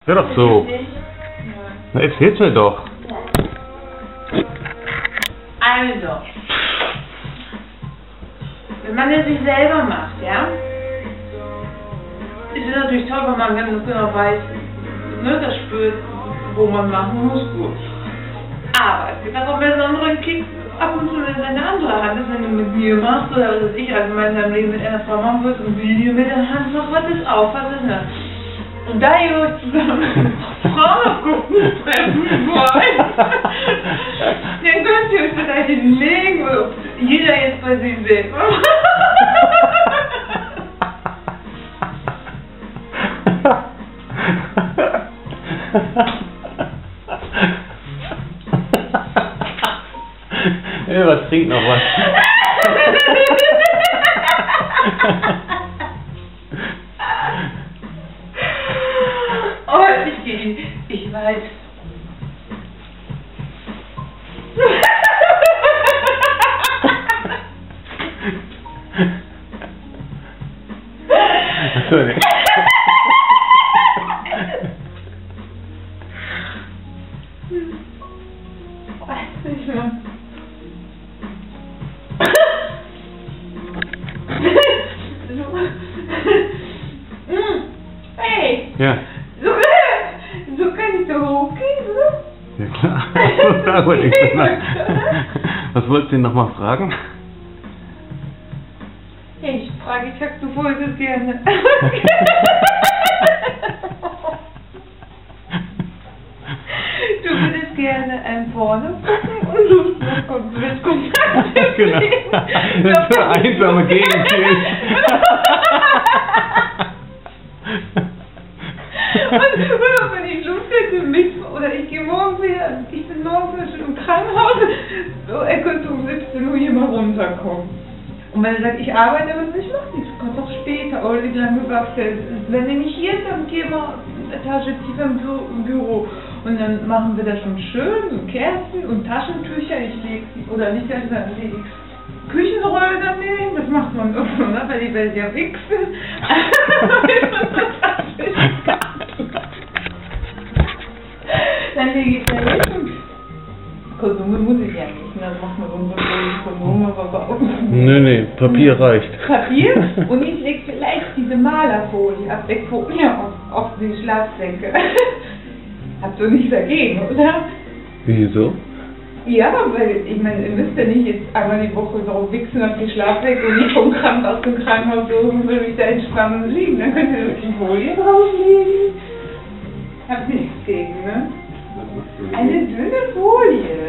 Hör doch so. Na, erzähl's mir doch. Also, wenn man es sich selber macht, ja, ist es natürlich toll, wenn man ganz genau weiß, ne, das spürt, wo man machen muss, gut. Aber es gibt auch einen besonderen Kick ab und zu, wenn es eine andere Hand ist, wenn du mit mir machst, oder was weiß ich, also in meinem Leben mit einer Frau machen würdest und Video mit der Hand machst, was ist auf, was ist das? Und da ihr euch zusammen Frauen gucken, treffen wollt, dann könnt ihr euch vielleicht hinlegen, oder jeder jetzt bei sich selbst. Was trinkt noch was? Oh, ich weiß. Achso, ne? Hey! Ja. So kann ich doch hochgehen, oder? Ja klar. Was wolltest du denn nochmal fragen? Ich frage, ich sag, du wolltest gerne. Du würdest gerne ein Porno gucken und du willst Kontakt Genau. Das ist eine einsame Gegend hier ist. Und wenn ich Lust hätte, oder ich gehe morgen wieder, ich bin morgen schon im Krankenhaus, so, er könnte um 17 Uhr hier mal runterkommen. Und wenn er sagt, ich arbeite, aber ich mach nichts, du kannst auch später, oder wie lange gesagt, wenn er nicht hier ist, dann geh mal eine Etage tiefer im Büro. Und dann machen wir das schon schön, so Kerzen und Taschentücher, ich lege die, oder nicht, dann lege ich Küchenrolle daneben, das macht man doch so, ne? Weil die Welt ja wichsen. Dann lege ich da hin. Konsum muss ich ja nicht, ne? Das macht man so ein Konsum, aber bei uns. Nee, Papier reicht. Papier und ich lege vielleicht diese Malerfolie, Abdeckfolie auf die Schlafsäcke. Habt ihr nichts dagegen, oder? Wieso? Ja, weil ich meine, ihr müsst ja nicht jetzt einmal die Woche so wichsen auf die Schlafsäcke und nicht vom Krankenhaus aus dem Krankenhaus so will ich da entspannen liegen. Dann könnt ihr die Folie drauflegen. Habt nichts gegen, ne? Eine dünne Folie.